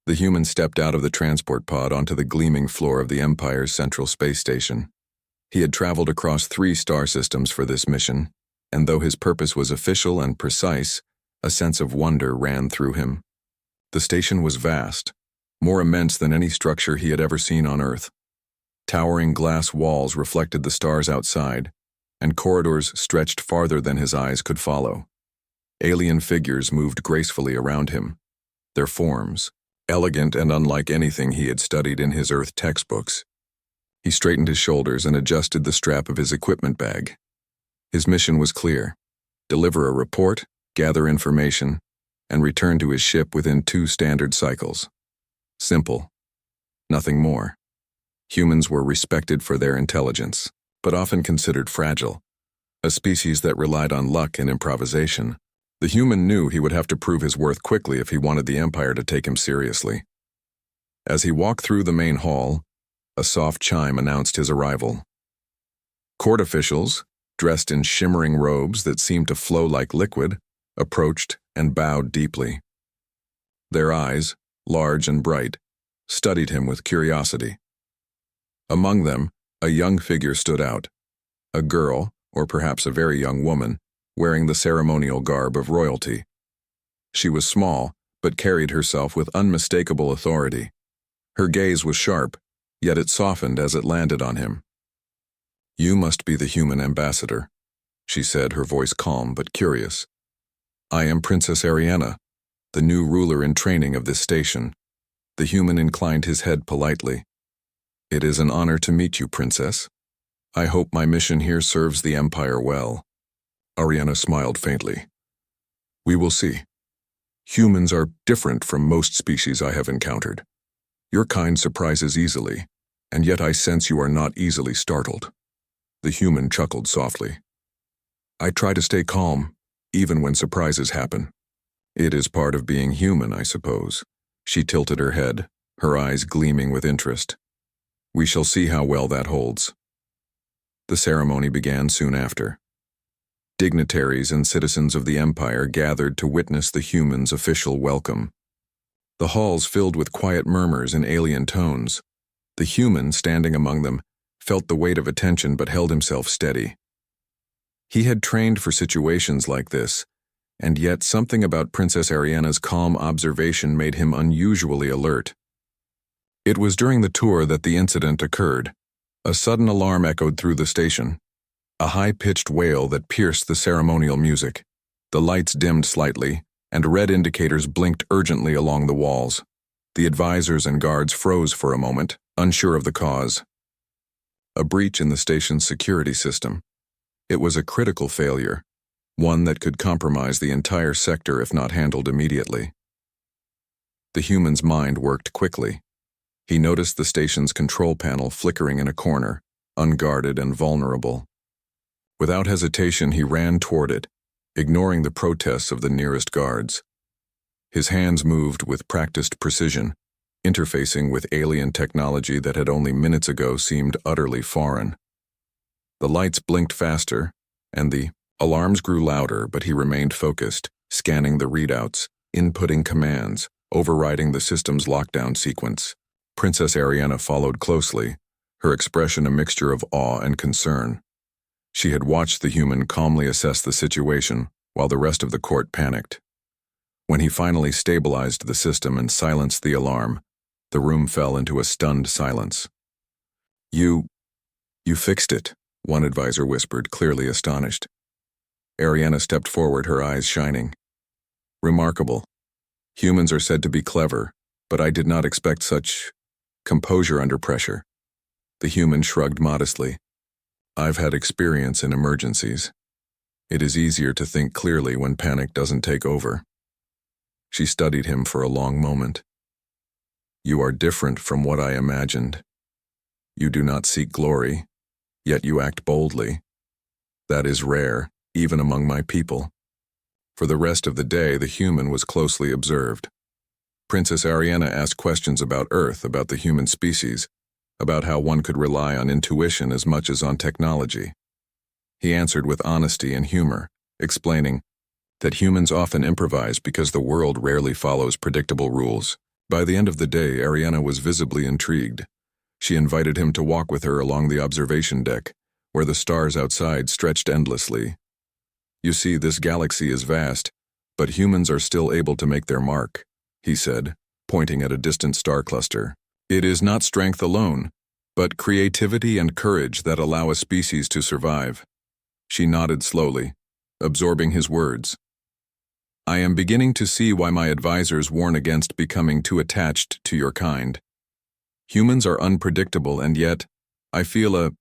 The human stepped out of the transport pod onto the gleaming floor of the Empire's central space station. He had traveled across 3 star systems for this mission, and though his purpose was official and precise, a sense of wonder ran through him. The station was vast, more immense than any structure he had ever seen on Earth. Towering glass walls reflected the stars outside, and corridors stretched farther than his eyes could follow. Alien figures moved gracefully around him, their forms elegant and unlike anything he had studied in his Earth textbooks. He straightened his shoulders and adjusted the strap of his equipment bag. His mission was clear: deliver a report, gather information, and return to his ship within 2 standard cycles. Simple. Nothing more. Humans were respected for their intelligence, but often considered fragile. A species that relied on luck and improvisation. The human knew he would have to prove his worth quickly if he wanted the Empire to take him seriously. As he walked through the main hall, a soft chime announced his arrival. Court officials, dressed in shimmering robes that seemed to flow like liquid, approached and bowed deeply. Their eyes, large and bright, studied him with curiosity. Among them, a young figure stood out. A girl, or perhaps a very young woman, wearing the ceremonial garb of royalty. She was small, but carried herself with unmistakable authority. Her gaze was sharp, yet it softened as it landed on him. "You must be the human ambassador," she said, her voice calm but curious. "I am Princess Ariana, the new ruler in training of this station." The human inclined his head politely. "It is an honor to meet you, Princess. I hope my mission here serves the Empire well." Ariana smiled faintly. "We will see. Humans are different from most species I have encountered. Your kind surprises easily, and yet I sense you are not easily startled." The human chuckled softly. "I try to stay calm, even when surprises happen. It is part of being human, I suppose." She tilted her head, her eyes gleaming with interest. "We shall see how well that holds." The ceremony began soon after. Dignitaries and citizens of the Empire gathered to witness the humans' official welcome. The halls filled with quiet murmurs in alien tones. The human, standing among them, felt the weight of attention but held himself steady. He had trained for situations like this, and yet something about Princess Ariana's calm observation made him unusually alert. It was during the tour that the incident occurred. A sudden alarm echoed through the station. A high-pitched wail that pierced the ceremonial music. The lights dimmed slightly, and red indicators blinked urgently along the walls. The advisors and guards froze for a moment, unsure of the cause. A breach in the station's security system. It was a critical failure, one that could compromise the entire sector if not handled immediately. The human's mind worked quickly. He noticed the station's control panel flickering in a corner, unguarded and vulnerable. Without hesitation, he ran toward it, ignoring the protests of the nearest guards. His hands moved with practiced precision, interfacing with alien technology that had only minutes ago seemed utterly foreign. The lights blinked faster, and the alarms grew louder, but he remained focused, scanning the readouts, inputting commands, overriding the system's lockdown sequence. Princess Ariana followed closely, her expression a mixture of awe and concern. She had watched the human calmly assess the situation while the rest of the court panicked. When he finally stabilized the system and silenced the alarm, the room fell into a stunned silence. You fixed it," one advisor whispered, clearly astonished. Ariana stepped forward, her eyes shining. "Remarkable. Humans are said to be clever, but I did not expect such composure under pressure." The human shrugged modestly. "I've had experience in emergencies. It is easier to think clearly when panic doesn't take over." She studied him for a long moment. "You are different from what I imagined. You do not seek glory, yet you act boldly. That is rare, even among my people." For the rest of the day, the human was closely observed. Princess Ariana asked questions about Earth, about the human species, about how one could rely on intuition as much as on technology. He answered with honesty and humor, explaining that humans often improvise because the world rarely follows predictable rules. By the end of the day, Ariana was visibly intrigued. She invited him to walk with her along the observation deck, where the stars outside stretched endlessly. "You see, this galaxy is vast, but humans are still able to make their mark," he said, pointing at a distant star cluster. "It is not strength alone, but creativity and courage that allow a species to survive." She nodded slowly, absorbing his words. "I am beginning to see why my advisors warn against becoming too attached to your kind. Humans are unpredictable, and yet, I feel a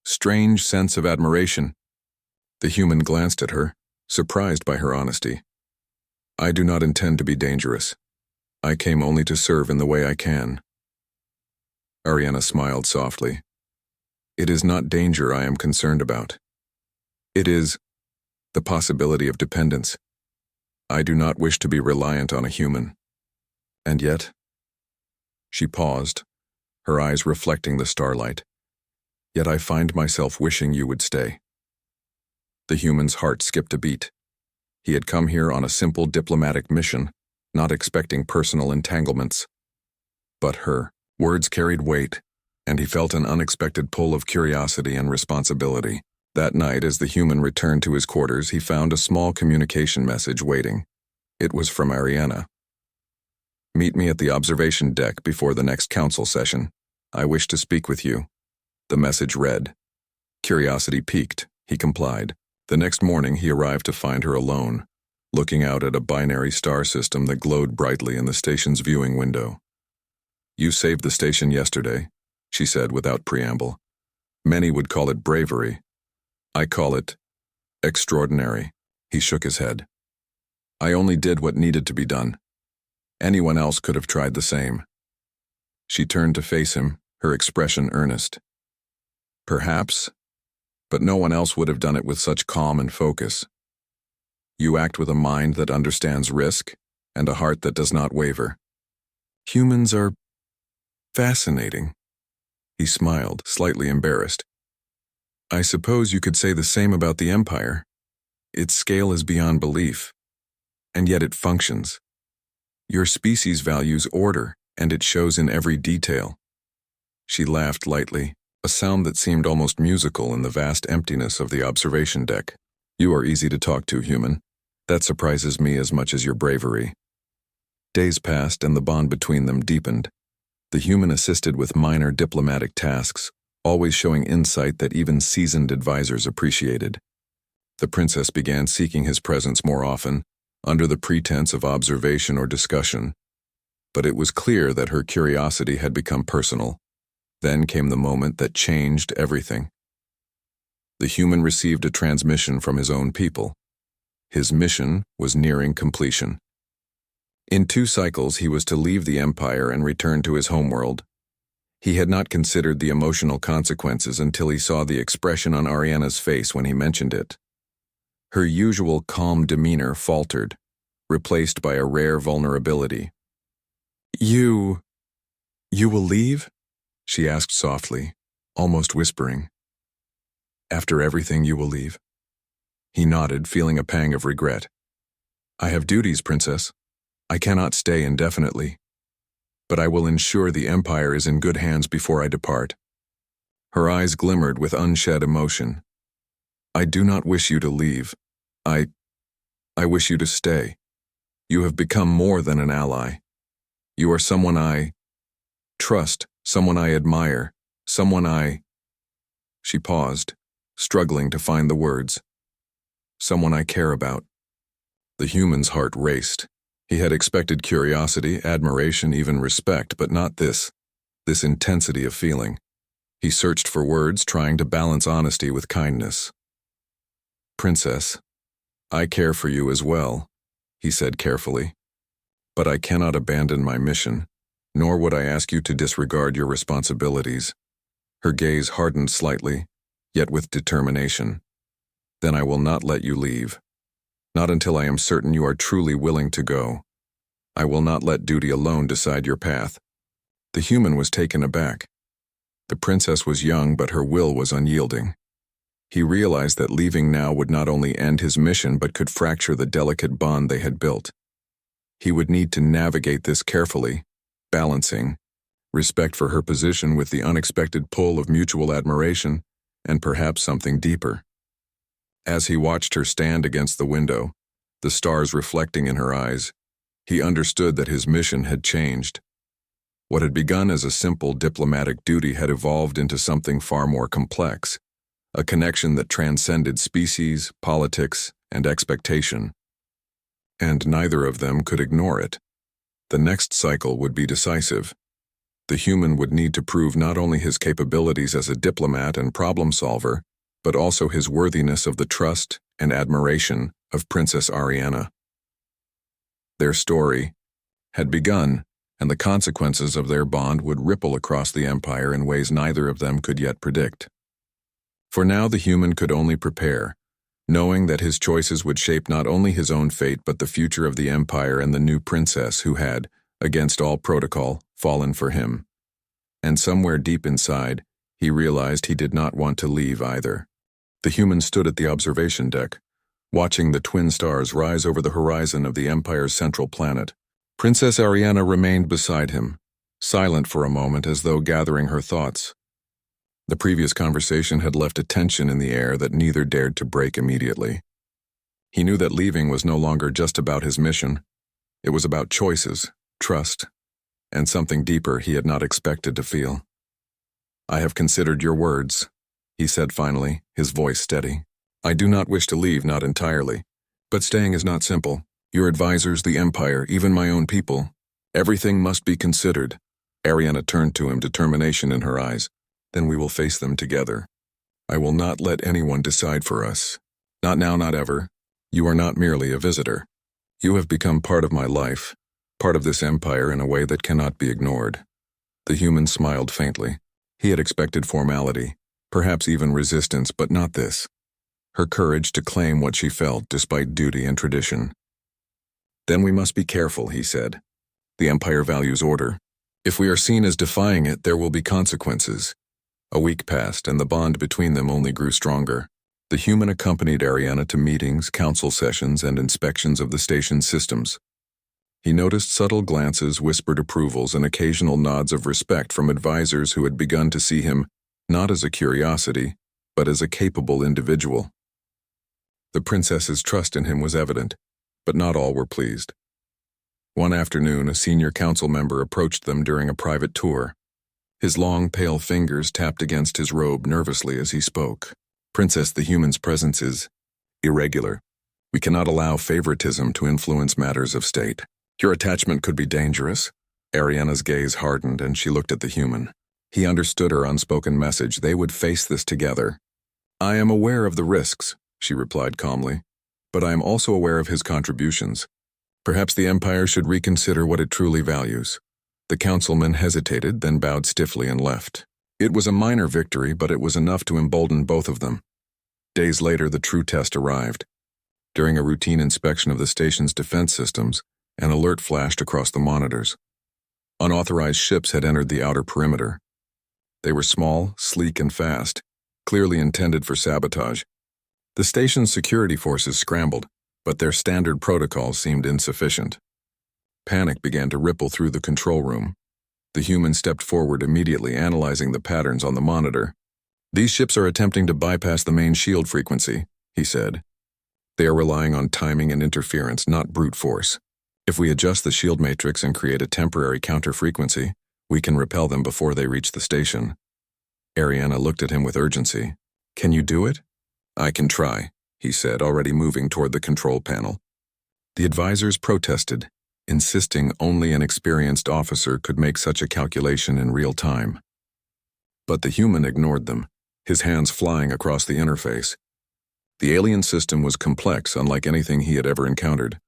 strange sense of admiration." The human glanced at her, surprised by her honesty. "I do not intend to be dangerous. I came only to serve in the way I can." Ariana smiled softly. "It is not danger I am concerned about. It is the possibility of dependence. I do not wish to be reliant on a human. And yet—" She paused, her eyes reflecting the starlight. "Yet I find myself wishing you would stay." The human's heart skipped a beat. He had come here on a simple diplomatic mission, not expecting personal entanglements. But her words carried weight, and he felt an unexpected pull of curiosity and responsibility. That night, as the human returned to his quarters, he found a small communication message waiting. It was from Ariana. "Meet me at the observation deck before the next council session. I wish to speak with you." The message read. Curiosity piqued, he complied. The next morning he arrived to find her alone, looking out at a binary star system that glowed brightly in the station's viewing window. "You saved the station yesterday," she said without preamble. "Many would call it bravery. I call it extraordinary." He shook his head. "I only did what needed to be done. Anyone else could have tried the same." She turned to face him, her expression earnest. "Perhaps, but no one else would have done it with such calm and focus. You act with a mind that understands risk and a heart that does not waver. Humans are fascinating." He smiled, slightly embarrassed. "I suppose you could say the same about the Empire. Its scale is beyond belief, and yet it functions. Your species values order, and it shows in every detail." She laughed lightly, a sound that seemed almost musical in the vast emptiness of the observation deck. "You are easy to talk to, human. That surprises me as much as your bravery." Days passed and the bond between them deepened. The human assisted with minor diplomatic tasks, always showing insight that even seasoned advisors appreciated. The princess began seeking his presence more often, under the pretense of observation or discussion. But it was clear that her curiosity had become personal. Then came the moment that changed everything. The human received a transmission from his own people. His mission was nearing completion. In 2 cycles, he was to leave the Empire and return to his homeworld. He had not considered the emotional consequences until he saw the expression on Ariana's face when he mentioned it. Her usual calm demeanor faltered, replaced by a rare vulnerability. You will leave?" she asked softly, almost whispering. "After everything, you will leave?" He nodded, feeling a pang of regret. "I have duties, Princess. I cannot stay indefinitely. But I will ensure the Empire is in good hands before I depart." Her eyes glimmered with unshed emotion. "I do not wish you to leave. I wish you to stay. You have become more than an ally. You are someone I trust, someone I admire, someone I—" She paused, struggling to find the words. "Someone I care about." The human's heart raced. He had expected curiosity, admiration, even respect, but not this intensity of feeling. He searched for words, trying to balance honesty with kindness. "Princess, I care for you as well," he said carefully. "But I cannot abandon my mission, nor would I ask you to disregard your responsibilities." Her gaze hardened slightly, yet with determination. "Then I will not let you leave. Not until I am certain you are truly willing to go. I will not let duty alone decide your path." The human was taken aback. The princess was young, but her will was unyielding. He realized that leaving now would not only end his mission but could fracture the delicate bond they had built. He would need to navigate this carefully, balancing respect for her position with the unexpected pull of mutual admiration and perhaps something deeper. As he watched her stand against the window, the stars reflecting in her eyes, he understood that his mission had changed. What had begun as a simple diplomatic duty had evolved into something far more complex, a connection that transcended species, politics, and expectation. And neither of them could ignore it. The next cycle would be decisive. The human would need to prove not only his capabilities as a diplomat and problem solver, but also his worthiness of the trust and admiration of Princess Ariana. Their story had begun, and the consequences of their bond would ripple across the empire in ways neither of them could yet predict. For now the human could only prepare, knowing that his choices would shape not only his own fate but the future of the empire and the new princess who had, against all protocol, fallen for him. And somewhere deep inside, he realized he did not want to leave either. The human stood at the observation deck, watching the twin stars rise over the horizon of the empire's central planet. Princess Ariana remained beside him, silent for a moment as though gathering her thoughts. The previous conversation had left a tension in the air that neither dared to break immediately. He knew that leaving was no longer just about his mission. It was about choices, trust, and something deeper he had not expected to feel. "I have considered your words," he said finally, his voice steady. "I do not wish to leave, not entirely. But staying is not simple. Your advisors, the Empire, even my own people. Everything must be considered." Ariana turned to him, determination in her eyes. "Then we will face them together. I will not let anyone decide for us. Not now, not ever. You are not merely a visitor. You have become part of my life, part of this empire in a way that cannot be ignored." The human smiled faintly. He had expected formality, perhaps even resistance, but not this. Her courage to claim what she felt despite duty and tradition. "Then we must be careful," he said. "The Empire values order. If we are seen as defying it, there will be consequences." A week passed, and the bond between them only grew stronger. The human accompanied Ariana to meetings, council sessions, and inspections of the station's systems. He noticed subtle glances, whispered approvals, and occasional nods of respect from advisors who had begun to see him not as a curiosity, but as a capable individual. The princess's trust in him was evident, but not all were pleased. One afternoon, a senior council member approached them during a private tour. His long, pale fingers tapped against his robe nervously as he spoke. "Princess, the human's presence is irregular. We cannot allow favoritism to influence matters of state. Your attachment could be dangerous." Ariana's gaze hardened and she looked at the human. He understood her unspoken message. They would face this together. "I am aware of the risks," she replied calmly, "but I am also aware of his contributions. Perhaps the Empire should reconsider what it truly values." The councilman hesitated, then bowed stiffly and left. It was a minor victory, but it was enough to embolden both of them. Days later, the true test arrived. During a routine inspection of the station's defense systems, an alert flashed across the monitors. Unauthorized ships had entered the outer perimeter. They were small, sleek, and fast, clearly intended for sabotage. The station's security forces scrambled, but their standard protocols seemed insufficient. Panic began to ripple through the control room. The human stepped forward, immediately analyzing the patterns on the monitor. "These ships are attempting to bypass the main shield frequency," he said. "They are relying on timing and interference, not brute force. If we adjust the shield matrix and create a temporary counter-frequency, we can repel them before they reach the station." Ariana looked at him with urgency. "Can you do it?" "I can try," he said, already moving toward the control panel. The advisors protested, insisting only an experienced officer could make such a calculation in real time. But the human ignored them, his hands flying across the interface. The alien system was complex, unlike anything he had ever encountered,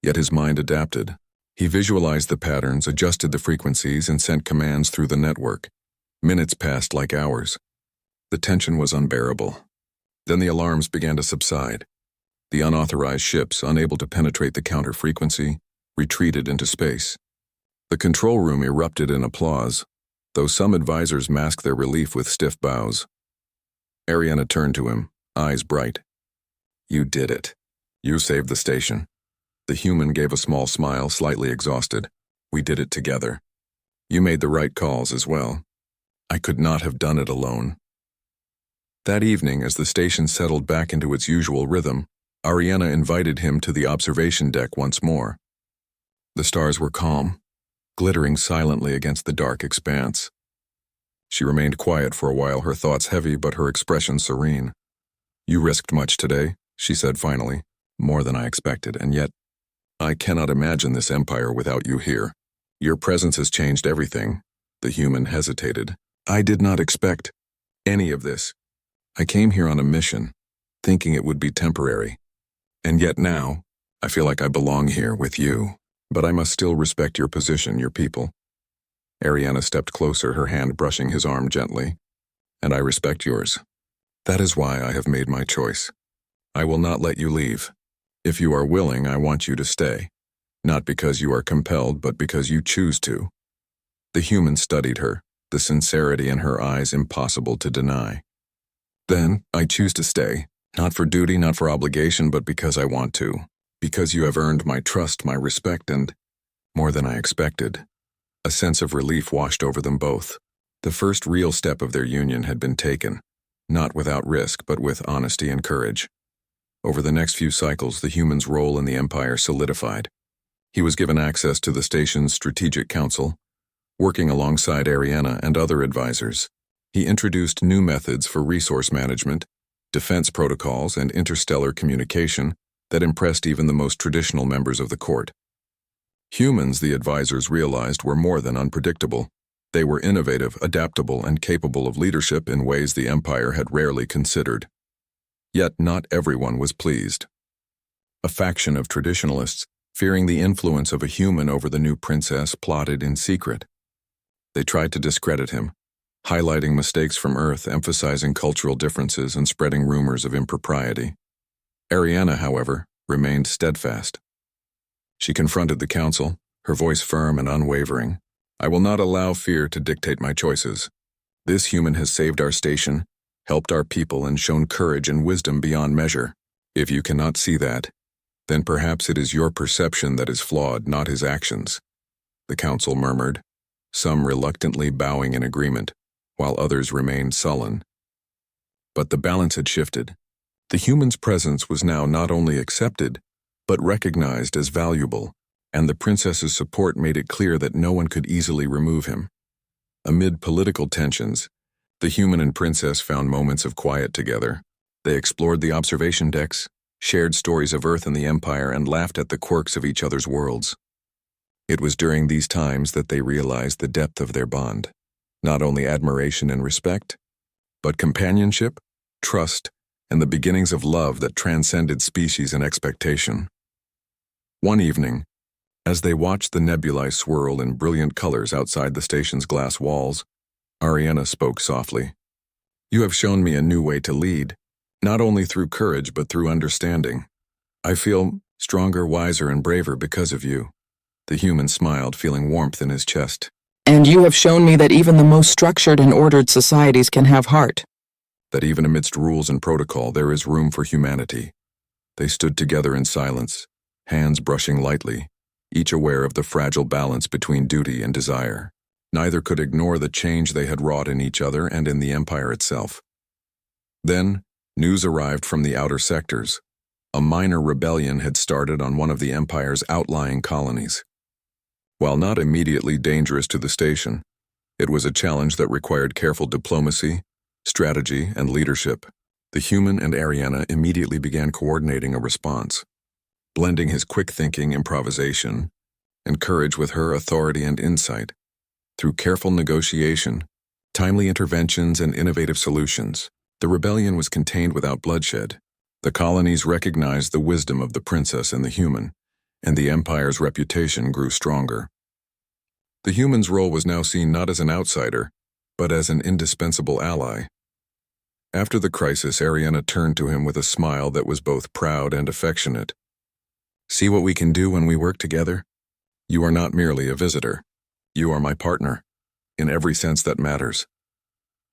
yet his mind adapted. He visualized the patterns, adjusted the frequencies, and sent commands through the network. Minutes passed like hours. The tension was unbearable. Then the alarms began to subside. The unauthorized ships, unable to penetrate the counter-frequency, retreated into space. The control room erupted in applause, though some advisors masked their relief with stiff bows. Ariana turned to him, eyes bright. "You did it. You saved the station." The human gave a small smile, slightly exhausted. "We did it together." You made the right calls as well. I could not have done it alone. That evening, as the station settled back into its usual rhythm, Ariana invited him to the observation deck once more. The stars were calm, glittering silently against the dark expanse. She remained quiet for a while, her thoughts heavy but her expression serene. You risked much today, she said finally, more than I expected, and yet I cannot imagine this empire without you here. Your presence has changed everything. The human hesitated. I did not expect any of this. I came here on a mission, thinking it would be temporary. And yet now, I feel like I belong here with you. But I must still respect your position, your people. Ariana stepped closer, her hand brushing his arm gently. And I respect yours. That is why I have made my choice. I will not let you leave. If you are willing, I want you to stay. Not because you are compelled, but because you choose to. The human studied her, the sincerity in her eyes impossible to deny. Then, I choose to stay, not for duty, not for obligation, but because I want to. Because you have earned my trust, my respect, and, more than I expected, a sense of relief washed over them both. The first real step of their union had been taken, not without risk, but with honesty and courage. Over the next few cycles, the human's role in the empire solidified. He was given access to the station's strategic council, working alongside Ariana and other advisors. He introduced new methods for resource management, defense protocols, and interstellar communication that impressed even the most traditional members of the court. Humans, the advisors realized, were more than unpredictable. They were innovative, adaptable, and capable of leadership in ways the empire had rarely considered. Yet not everyone was pleased. A faction of traditionalists, fearing the influence of a human over the new princess, plotted in secret. They tried to discredit him, highlighting mistakes from Earth, emphasizing cultural differences, and spreading rumors of impropriety. Ariana, however, remained steadfast. She confronted the council, her voice firm and unwavering. I will not allow fear to dictate my choices. This human has saved our station, helped our people, and shown courage and wisdom beyond measure. If you cannot see that, then perhaps it is your perception that is flawed, not his actions. The council murmured, some reluctantly bowing in agreement, while others remained sullen. But the balance had shifted. The human's presence was now not only accepted, but recognized as valuable, and the princess's support made it clear that no one could easily remove him. Amid political tensions, the human and princess found moments of quiet together. They explored the observation decks, shared stories of Earth and the Empire, and laughed at the quirks of each other's worlds. It was during these times that they realized the depth of their bond. Not only admiration and respect, but companionship, trust, and the beginnings of love that transcended species and expectation. One evening, as they watched the nebulae swirl in brilliant colors outside the station's glass walls, Ariana spoke softly. You have shown me a new way to lead, not only through courage but through understanding. I feel stronger, wiser, and braver because of you. The human smiled, feeling warmth in his chest. And you have shown me that even the most structured and ordered societies can have heart. That even amidst rules and protocol there is room for humanity. They stood together in silence, hands brushing lightly, each aware of the fragile balance between duty and desire. Neither could ignore the change they had wrought in each other and in the empire itself. Then, news arrived from the outer sectors. A minor rebellion had started on one of the empire's outlying colonies. While not immediately dangerous to the station, it was a challenge that required careful diplomacy, strategy, and leadership. The human and Ariana immediately began coordinating a response, blending his quick thinking, improvisation, and courage with her authority and insight. Through careful negotiation, timely interventions, and innovative solutions, the rebellion was contained without bloodshed. The colonies recognized the wisdom of the princess and the human, and the empire's reputation grew stronger. The human's role was now seen not as an outsider, but as an indispensable ally. After the crisis, Ariana turned to him with a smile that was both proud and affectionate. See what we can do when we work together? You are not merely a visitor. You are my partner, in every sense that matters.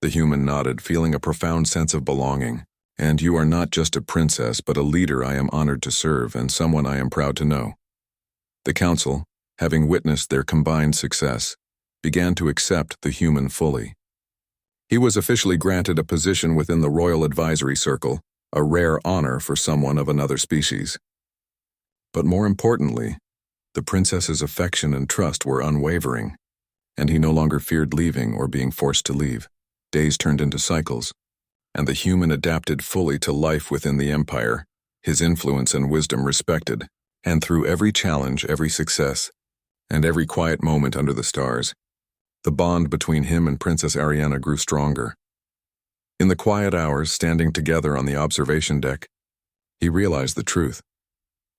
The human nodded, feeling a profound sense of belonging. And you are not just a princess, but a leader I am honored to serve and someone I am proud to know. The council, having witnessed their combined success, began to accept the human fully. He was officially granted a position within the Royal Advisory Circle, a rare honor for someone of another species. But more importantly, the princess's affection and trust were unwavering, and he no longer feared leaving or being forced to leave. Days turned into cycles, and the human adapted fully to life within the empire, his influence and wisdom respected, and through every challenge, every success, and every quiet moment under the stars, the bond between him and Princess Ariana grew stronger. In the quiet hours, standing together on the observation deck, he realized the truth.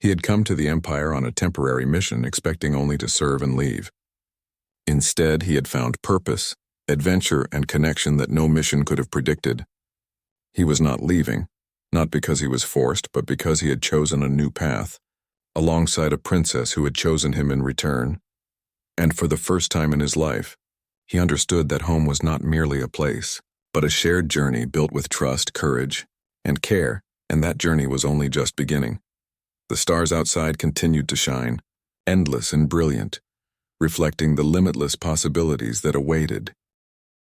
He had come to the Empire on a temporary mission, expecting only to serve and leave. Instead, he had found purpose, adventure, and connection that no mission could have predicted. He was not leaving, not because he was forced, but because he had chosen a new path, alongside a princess who had chosen him in return. And for the first time in his life, he understood that home was not merely a place, but a shared journey built with trust, courage, and care, and that journey was only just beginning. The stars outside continued to shine, endless and brilliant, reflecting the limitless possibilities that awaited